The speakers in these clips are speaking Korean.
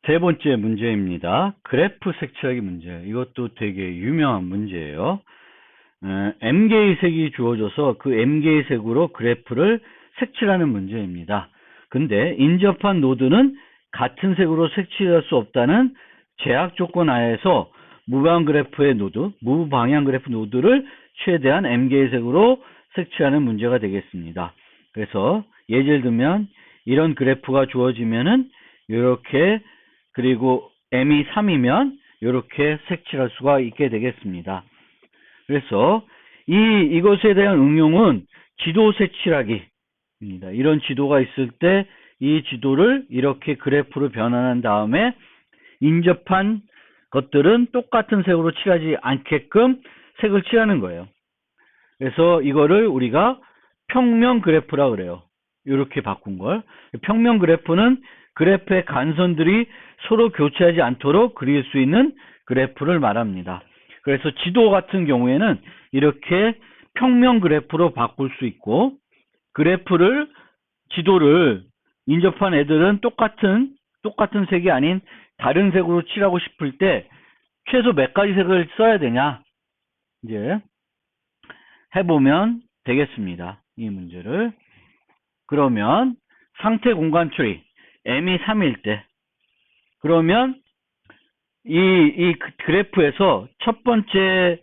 세 번째 문제입니다. 그래프 색칠하기 문제. 이것도 되게 유명한 문제예요. M개의 색이 주어져서 그 M개의 색으로 그래프를 색칠하는 문제입니다. 근데 인접한 노드는 같은 색으로 색칠할 수 없다는 제약 조건 하에서 무방향 그래프 노드를 최대한 M개의 색으로 색칠하는 문제가 되겠습니다. 그래서 예를 들면 이런 그래프가 주어지면은 이렇게, 그리고 M이 3이면 이렇게 색칠할 수가 있게 되겠습니다. 그래서 이것에 대한 응용은 지도 색칠하기입니다. 이런 지도가 있을 때 이 지도를 이렇게 그래프로 변환한 다음에 인접한 것들은 똑같은 색으로 칠하지 않게끔 색을 칠하는 거예요. 그래서 이거를 우리가 평면 그래프라 그래요. 이렇게 바꾼 걸. 평면 그래프는 그래프의 간선들이 서로 교차하지 않도록 그릴 수 있는 그래프를 말합니다. 그래서 지도 같은 경우에는 이렇게 평면 그래프로 바꿀 수 있고, 지도를 인접한 애들은 똑같은 색이 아닌 다른 색으로 칠하고 싶을 때 최소 몇 가지 색을 써야 되냐, 이제 해보면 되겠습니다. 이 문제를. 그러면 상태 공간 처리 M이 3일 때, 그러면 이 그래프에서 첫 번째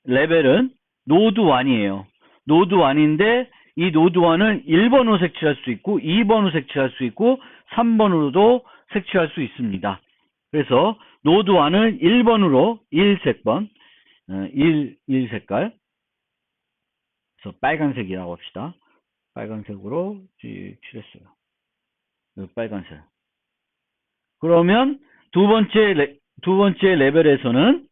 레벨은 노드 1이에요. 노드 1인데 이 노드 1은 1번으로 색칠할 수 있고 2번으로 색칠할 수 있고 3번으로도 색칠할 수 있습니다. 그래서 노드 1을 1번으로 1색번 1 색깔, 그래서 빨간색이라고 합시다. 빨간색으로 칠했어요. 빨간색. 그러면 두 번째 레벨에서는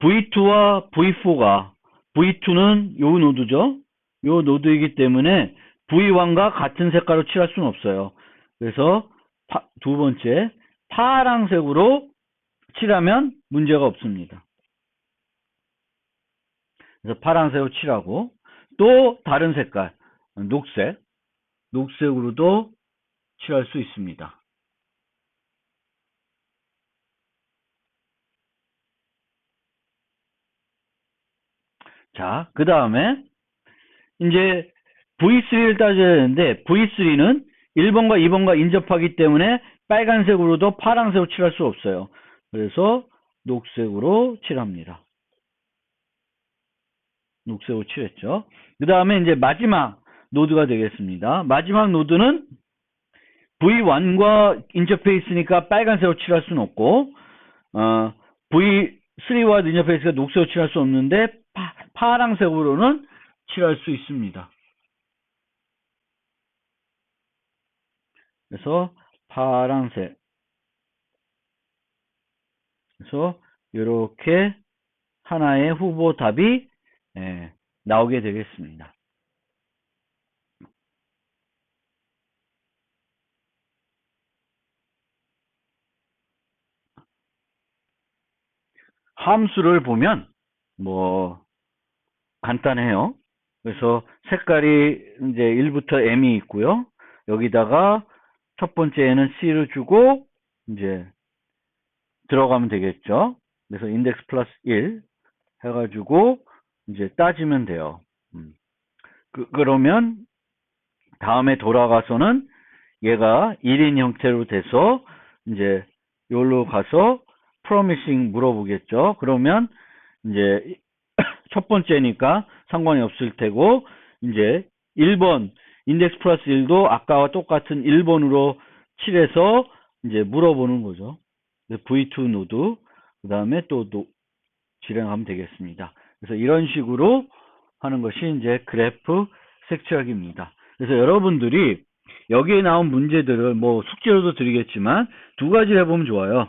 V2와 V4가, V2는 요 노드죠. 요 노드이기 때문에 V1과 같은 색깔로 칠할 수는 없어요. 그래서 두 번째 파란색으로 칠하면 문제가 없습니다. 그래서 파란색으로 칠하고, 또 다른 색깔 녹색으로도 칠할 수 있습니다. 자, 그 다음에 이제 V3를 따져야 되는데, V3는 1번과 2번과 인접하기 때문에 빨간색으로도 파란색으로 칠할 수 없어요. 그래서 녹색으로 칠합니다. 녹색으로 칠했죠. 그 다음에 이제 마지막 노드가 되겠습니다. 마지막 노드는 V1과 인접해 있으니까 빨간색으로 칠할 수는 없고, V3와 인접해 있으니까 녹색으로 칠할 수 없는데 파란색으로는 칠할 수 있습니다. 그래서 파란색. 그래서 이렇게 하나의 후보 답이 나오게 되겠습니다. 함수를 보면 뭐 간단해요. 그래서 색깔이 이제 1부터 M이 있고요. 여기다가 첫 번째에는 C를 주고 이제 들어가면 되겠죠. 그래서 인덱스 플러스 1 해가지고 이제 따지면 돼요. 그러면 다음에 돌아가서는 얘가 1인 형태로 돼서 이제 여기로 가서 프로미싱 물어보겠죠. 그러면 이제 첫 번째니까 상관이 없을 테고, 이제 1번 인덱스 플러스 1도 아까와 똑같은 1번으로 칠해서 이제 물어보는 거죠. V2 노드, 그 다음에 또 실행하면 되겠습니다. 그래서 이런 식으로 하는 것이 이제 그래프 색칠하기입니다. 그래서 여러분들이 여기에 나온 문제들을 뭐 숙제로도 드리겠지만 두 가지를 해보면 좋아요.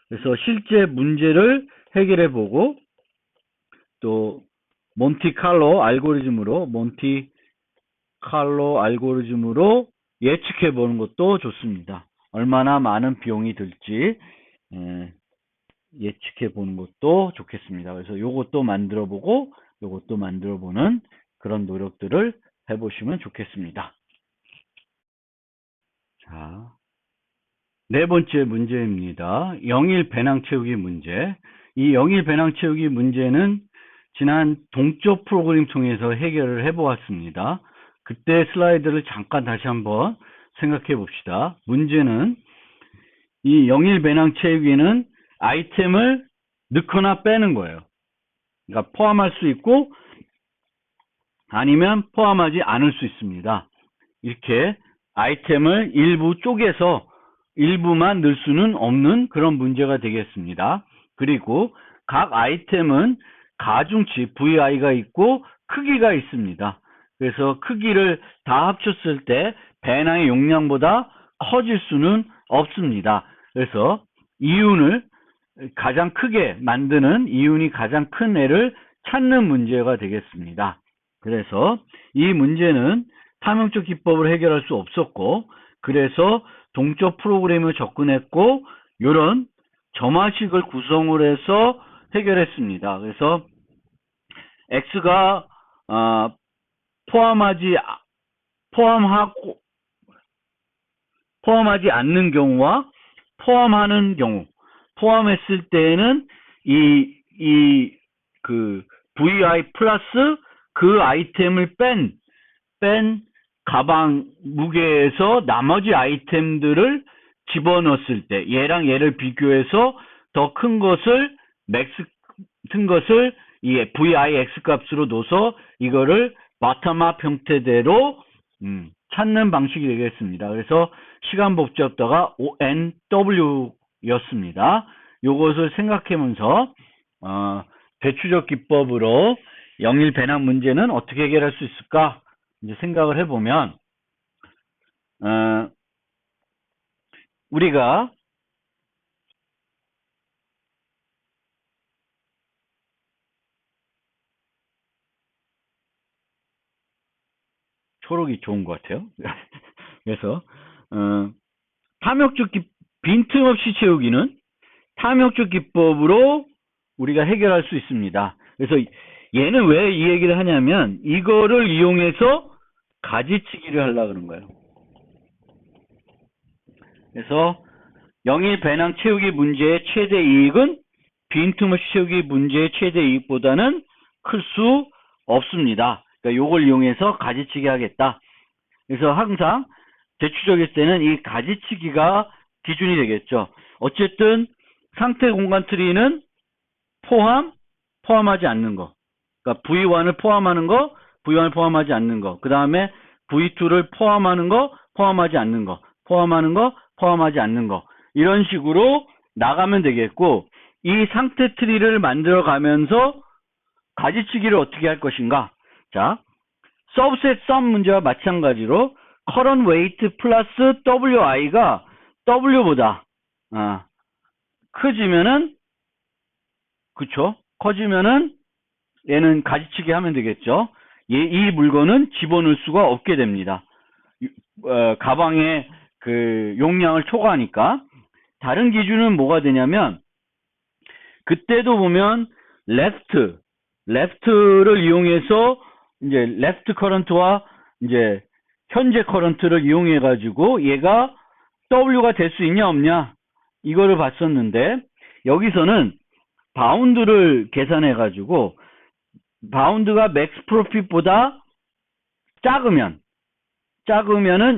그래서 실제 문제를 해결해 보고, 또 몬티칼로 알고리즘으로 예측해 보는 것도 좋습니다. 얼마나 많은 비용이 들지 예측해 보는 것도 좋겠습니다. 그래서 요것도 만들어 보고 요것도 만들어 보는 그런 노력들을 해 보시면 좋겠습니다. 자, 네 번째 문제입니다. 영일 배낭 채우기 문제. 이 영일 배낭 채우기 문제는 지난 동쪽 프로그램 통해서 해결을 해 보았습니다. 그때 슬라이드를 잠깐 다시 한번 생각해 봅시다. 문제는 이 영일 배낭 채우기는 아이템을 넣거나 빼는 거예요. 그러니까 포함할 수 있고 아니면 포함하지 않을 수 있습니다. 이렇게 아이템을 일부 쪼개서 일부만 넣을 수는 없는 그런 문제가 되겠습니다. 그리고 각 아이템은 가중치 VI가 있고 크기가 있습니다. 그래서 크기를 다 합쳤을 때 배낭의 용량보다 커질 수는 없습니다. 그래서 이윤을 가장 크게 만드는 이윤이 가장 큰 애를 찾는 문제가 되겠습니다. 그래서 이 문제는 탐욕적 기법을 해결할 수 없었고, 그래서 동적 프로그램을 접근했고, 이런 점화식을 구성을 해서 해결했습니다. 그래서 x가 포함하지 않는 경우와 포함하는 경우, 포함했을 때에는 그 VI 플러스 그 아이템을 뺀 가방 무게에서 나머지 아이템들을 집어넣었을 때 얘랑 얘를 비교해서 더 큰 것을 이 VIX 값으로 넣어서 이거를 바텀업 형태대로 찾는 방식이 되겠습니다. 그래서 시간 복잡도가 ONW였습니다. 요것을 생각하면서 대추적 기법으로 영일 배낭 문제는 어떻게 해결할 수 있을까? 이제 생각을 해보면 우리가 초록이 좋은 것 같아요. 그래서 탐욕적 빈틈없이 채우기는 탐욕적 기법으로 우리가 해결할 수 있습니다. 그래서 얘는 왜 이 얘기를 하냐면 이거를 이용해서 가지치기를 하려고 그런 거예요. 그래서 영일 배낭 채우기 문제의 최대 이익은 빈틈없이 채우기 문제의 최대 이익보다는 클 수 없습니다. 그러니까 요걸 이용해서 가지치기 하겠다. 그래서 항상 대추적일 때는 이 가지치기가 기준이 되겠죠. 어쨌든 상태 공간 트리는 포함하지 않는 거. 그러니까 V1을 포함하는 거, V1을 포함하지 않는 거. 그 다음에 V2를 포함하는 거, 포함하지 않는 거. 포함하는 거, 포함하지 않는 거. 이런 식으로 나가면 되겠고, 이 상태 트리를 만들어 가면서 가지치기를 어떻게 할 것인가. 자, subset sum 문제와 마찬가지로 current weight 플러스 WI가 W보다 커지면은 그쵸? 커지면은 얘는 가지치기 하면 되겠죠. 이 물건은 집어넣을 수가 없게 됩니다. 가방의 그 용량을 초과하니까. 다른 기준은 뭐가 되냐면 그때도 보면 left를 이용해서 이제 left current와 이제 현재 current를 이용해 가지고 얘가 W가 될 수 있냐 없냐 이거를 봤었는데 여기서는 바운드를 계산해 가지고 바운드가 맥스 프로핏보다 작으면은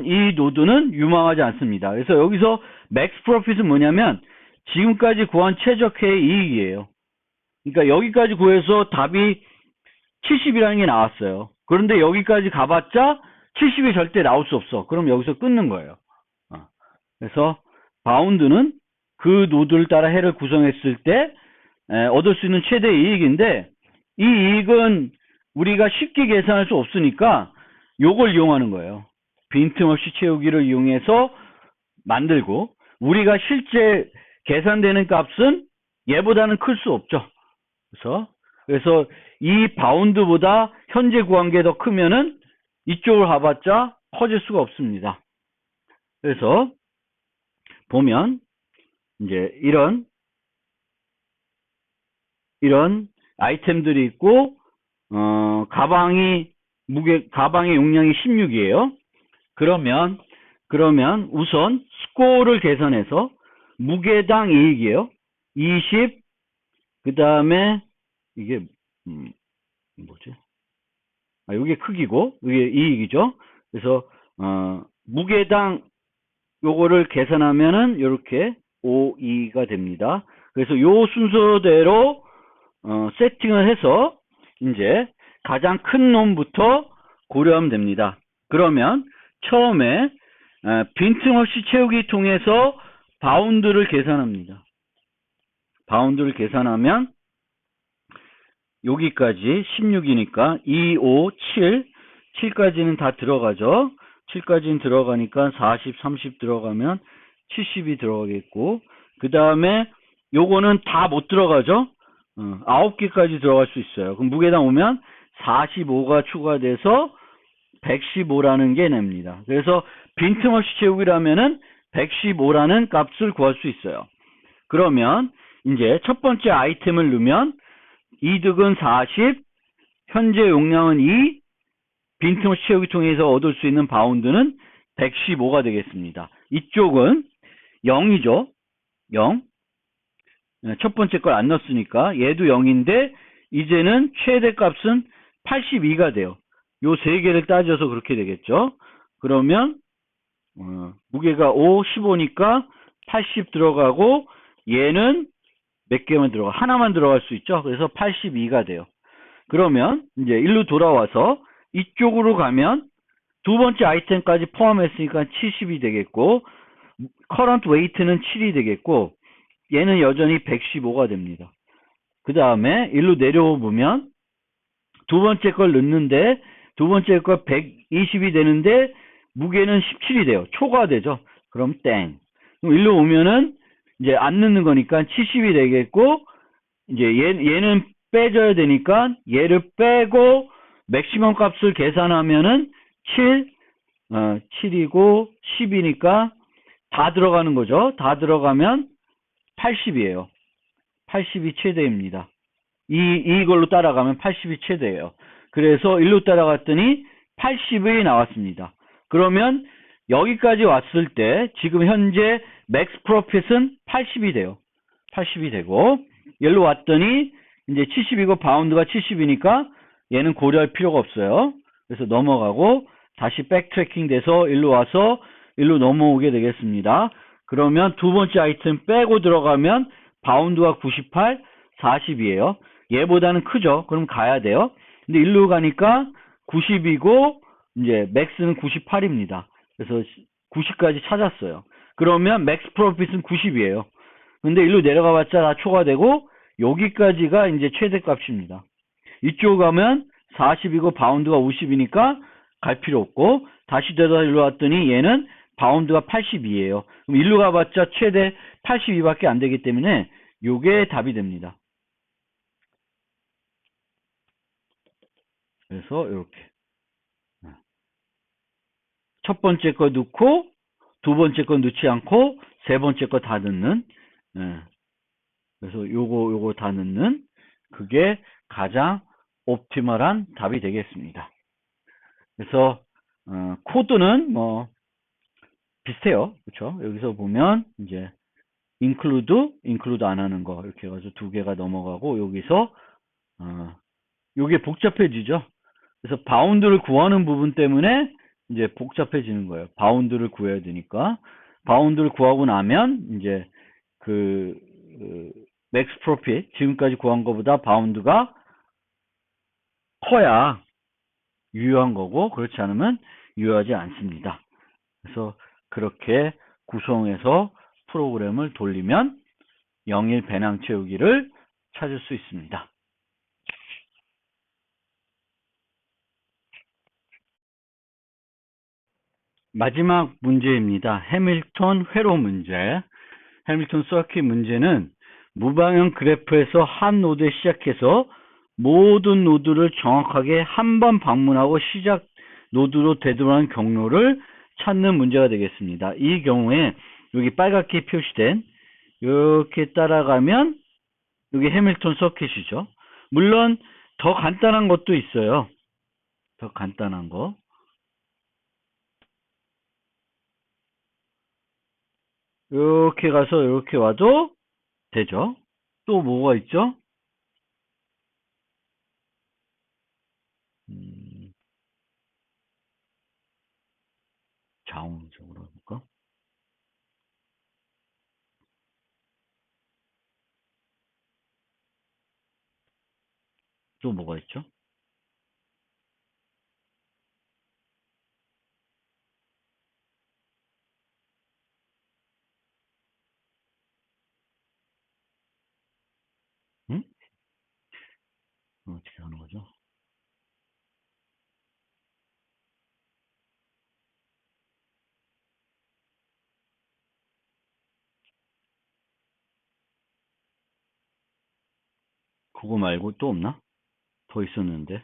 이 노드는 유망하지 않습니다. 그래서 여기서 맥스 프로핏은 뭐냐면 지금까지 구한 최적의 이익이에요. 그러니까 여기까지 구해서 답이 70이라는 게 나왔어요. 그런데 여기까지 가봤자 70이 절대 나올 수 없어. 그럼 여기서 끊는 거예요. 그래서 바운드는 그 노드를 따라 해를 구성했을 때 얻을 수 있는 최대 이익인데 이 이익은 우리가 쉽게 계산할 수 없으니까 요걸 이용하는 거예요. 빈틈없이 채우기를 이용해서 만들고 우리가 실제 계산되는 값은 얘보다는 클 수 없죠. 그래서 이 바운드보다 현재 구한 게 더 크면은 이쪽을 가봤자 커질 수가 없습니다. 그래서 보면 이제 이런 이런 아이템들이 있고, 가방의 용량이 16이에요. 그러면 우선 스코어를 계산해서 무게당 이익이에요. 20, 그 다음에 이게 뭐지? 이게 크기고 이게 이익이죠. 그래서 무게당 요거를 계산하면은 이렇게 5, 2가 됩니다. 그래서 요 순서대로 세팅을 해서 이제 가장 큰 놈부터 고려하면 됩니다. 그러면 처음에 빈틈없이 채우기 통해서 바운드를 계산합니다. 바운드를 계산하면 여기까지 16이니까 2, 5, 7, 7까지는 다 들어가죠. 7까지는 들어가니까 40, 30 들어가면 70이 들어가겠고, 그 다음에 요거는 다 못 들어가죠. 9개까지 들어갈 수 있어요. 그럼 무게당 오면 45가 추가돼서 115라는 게 냅니다. 그래서 빈틈없이 채우기라면은 115라는 값을 구할 수 있어요. 그러면 이제 첫 번째 아이템을 넣으면 이득은 40, 현재 용량은 2, 빈틈없이 채우기 통해서 얻을 수 있는 바운드는 115가 되겠습니다. 이쪽은 0이죠. 0. 첫 번째 걸 안 넣었으니까 얘도 0인데 이제는 최대값은 82가 돼요. 요 세 개를 따져서 그렇게 되겠죠. 그러면 무게가 5, 15니까 80 들어가고 얘는 몇 개만 들어가? 하나만 들어갈 수 있죠. 그래서 82가 돼요. 그러면 이제 일로 돌아와서 이쪽으로 가면 두 번째 아이템까지 포함했으니까 70이 되겠고, 커런트 웨이트는 7이 되겠고, 얘는 여전히 115가 됩니다. 그 다음에 일로 내려오면 두 번째 걸 넣는데 두 번째 거 120이 되는데 무게는 17이 돼요. 초과되죠. 그럼 땡. 그럼 일로 오면은 이제 안 넣는 거니까 70이 되겠고, 이제 얘는 빼줘야 되니까 얘를 빼고 맥시멈 값을 계산하면은 7이고 10이니까 다 들어가는 거죠. 다 들어가면 80이에요. 80이 최대입니다. 이걸로 따라가면 80이 최대예요. 그래서 일로 따라갔더니 80이 나왔습니다. 그러면 여기까지 왔을 때 지금 현재 맥스 프로핏은 80이 돼요. 80이 되고, 여기로 왔더니 이제 70이고 바운드가 70이니까 얘는 고려할 필요가 없어요. 그래서 넘어가고 다시 백트래킹 돼서 일로 와서 일로 넘어오게 되겠습니다. 그러면 두 번째 아이템 빼고 들어가면 바운드가 98, 40이에요. 얘보다는 크죠. 그럼 가야 돼요. 근데 일로 가니까 90이고 이제 맥스는 98입니다. 그래서 90까지 찾았어요. 그러면 맥스 프로핏은 90이에요. 근데 일로 내려가 봤자 다 초과되고 여기까지가 이제 최대값입니다. 이쪽 가면 40이고 바운드가 50이니까 갈 필요 없고, 다시 되다 일로 왔더니 얘는 바운드가 82예요. 그럼 일로 가봤자 최대 82밖에 안 되기 때문에 요게 답이 됩니다. 그래서 이렇게 첫 번째 거 넣고 두 번째 거 넣지 않고 세 번째 거 다 넣는, 그래서 요거 다 넣는 그게 가장 옵티멀한 답이 되겠습니다. 그래서 코드는 뭐 비슷해요. 그렇죠? 여기서 보면 이제 include 안 하는 거 이렇게 해가지고 두 개가 넘어가고, 여기서 요게 복잡해지죠. 그래서 바운드를 구하는 부분 때문에 이제 복잡해지는 거예요. 바운드를 구해야 되니까. 바운드를 구하고 나면 이제 맥스 프로핏 지금까지 구한 것보다 바운드가 커야 유효한 거고, 그렇지 않으면 유효하지 않습니다. 그래서 그렇게 구성해서 프로그램을 돌리면 영일 배낭 채우기를 찾을 수 있습니다. 마지막 문제입니다. 해밀턴 회로 문제. 해밀턴 서킷 문제는 무방향 그래프에서 한 노드에 시작해서 모든 노드를 정확하게 한 번 방문하고 시작 노드로 되돌아가는 경로를 찾는 문제가 되겠습니다. 이 경우에 여기 빨갛게 표시된 이렇게 따라가면 이게 해밀턴 서킷이죠. 물론 더 간단한 것도 있어요. 더 간단한 거. 이렇게 가서 이렇게 와도 되죠. 또 뭐가 있죠? 자웅적으로 해볼까? 또 뭐가 있죠? 응? 어떻게 하는 거죠? 그거 말고 또 없나? 더 있었는데.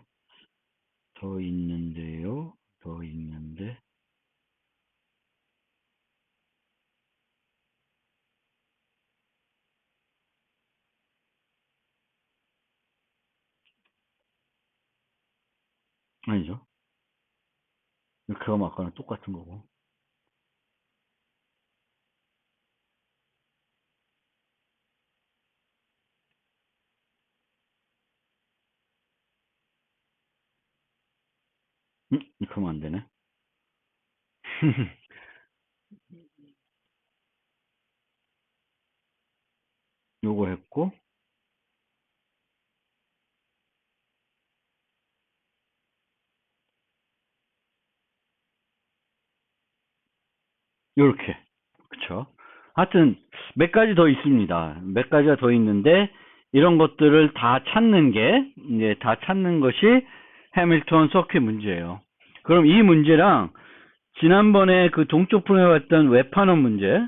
더 있는데요. 더 있는데. 아니죠. 이렇게 하면 아까랑 똑같은 거고. 이렇게 하면 안 되네. 요거 했고, 요렇게. 그쵸? 하여튼, 몇 가지 더 있습니다. 몇 가지가 더 있는데, 이런 것들을 다 찾는 게, 이제 다 찾는 것이 해밀턴 서킷 문제예요. 그럼 이 문제랑 지난번에 그 동쪽 프로에 봤던 웹판원 문제,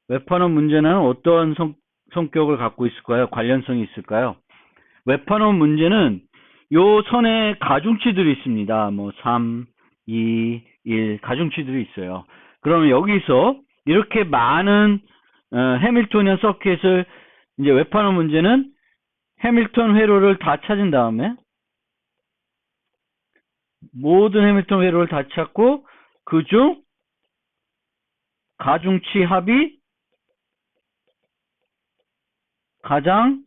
웹판원 문제는 어떤 성격을 갖고 있을까요? 관련성이 있을까요? 웹판원 문제는 요 선에 가중치들이 있습니다. 뭐 3, 2, 1 가중치들이 있어요. 그러면 여기서 이렇게 많은 해밀토니안 서킷을 이제 웹판원 문제는 해밀턴 회로를 다 찾은 다음에 모든 해밀턴 회로를 다 찾고 그중 가중치 합이 가장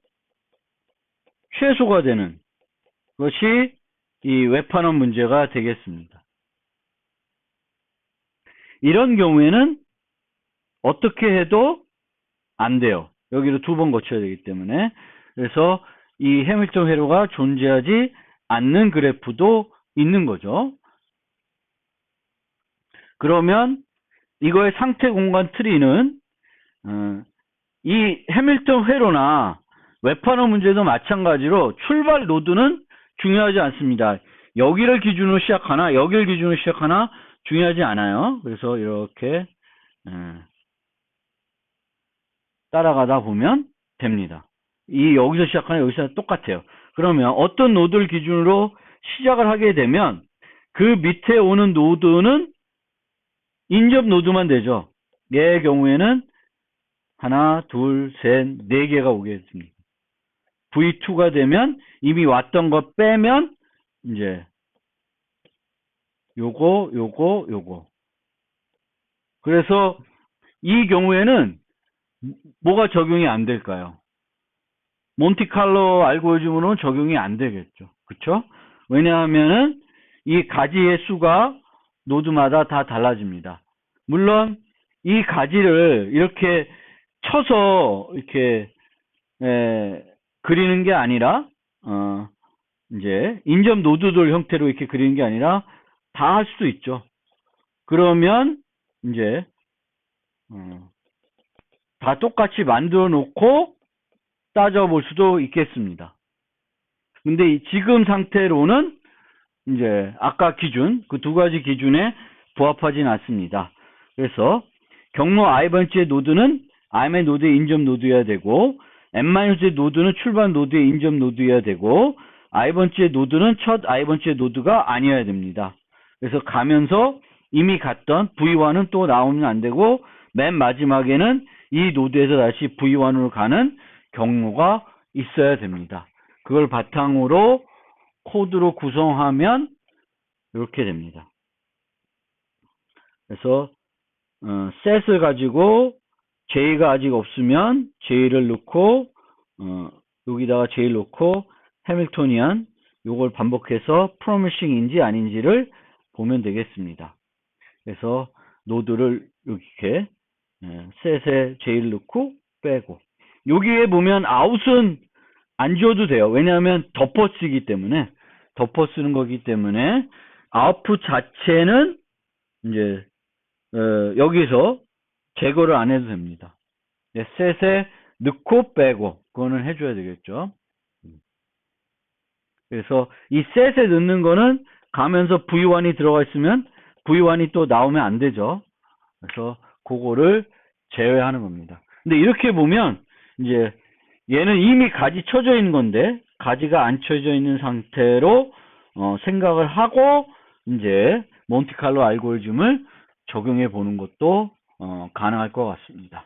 최소가 되는 것이 이 웹판원 문제가 되겠습니다. 이런 경우에는 어떻게 해도 안 돼요. 여기를 두 번 거쳐야 되기 때문에. 그래서 이 해밀턴 회로가 존재하지 않는 그래프도 있는 거죠. 그러면 이거의 상태 공간 트리는 이 해밀턴 회로나 웹판원 문제도 마찬가지로 출발 노드는 중요하지 않습니다. 여기를 기준으로 시작하나 여기를 기준으로 시작하나 중요하지 않아요. 그래서 이렇게 따라가다 보면 됩니다. 이 여기서 시작하나 여기서 똑같아요. 그러면 어떤 노드를 기준으로 시작을 하게 되면 그 밑에 오는 노드는 인접 노드만 되죠. 얘의 경우에는 하나, 둘, 셋, 네 개가 오겠습니다. V2가 되면 이미 왔던 거 빼면 이제 요거. 그래서 이 경우에는 뭐가 적용이 안 될까요? 몬티칼로 알고리즘으로는 적용이 안 되겠죠. 그쵸? 왜냐하면은 이 가지의 수가 노드마다 다 달라집니다. 물론 이 가지를 이렇게 쳐서 이렇게 그리는 게 아니라 이제 인접 노드들 형태로 이렇게 그리는 게 아니라 다 할 수도 있죠. 그러면 이제 다 똑같이 만들어 놓고 따져볼 수도 있겠습니다. 근데 지금 상태로는 이제 아까 기준 그 두 가지 기준에 부합하진 않습니다. 그래서 경로 i번째 노드는 im의 노드의 인접 노드여야 되고 n-의 노드는 출발 노드의 인접 노드여야 되고 i번째 노드는 첫 i번째 노드가 아니어야 됩니다. 그래서 가면서 이미 갔던 V1은 또 나오면 안 되고 맨 마지막에는 이 노드에서 다시 V1으로 가는 경로가 있어야 됩니다. 그걸 바탕으로 코드로 구성하면 이렇게 됩니다. 그래서 set을 가지고 J가 아직 없으면 J를 넣고 여기다가 J를 넣고 해밀토니안 요걸 반복해서 프로미싱인지 아닌지를 보면 되겠습니다. 그래서 노드를 이렇게 set에 J를 넣고 빼고 여기에 보면 out은 안 지워도 돼요. 왜냐하면 덮어 쓰기 때문에 덮어 쓰는 거기 때문에 아웃풋 자체는 이제 여기서 제거를 안 해도 됩니다. set에 넣고 빼고 그거는 해줘야 되겠죠. 그래서 이 set에 넣는 거는 가면서 V1이 들어가 있으면 V1이 또 나오면 안 되죠. 그래서 그거를 제외하는 겁니다. 근데 이렇게 보면 이제 얘는 이미 가지 쳐져 있는 건데 가지가 안 쳐져 있는 상태로 생각을 하고 이제 몬테칼로 알고리즘을 적용해 보는 것도 가능할 것 같습니다.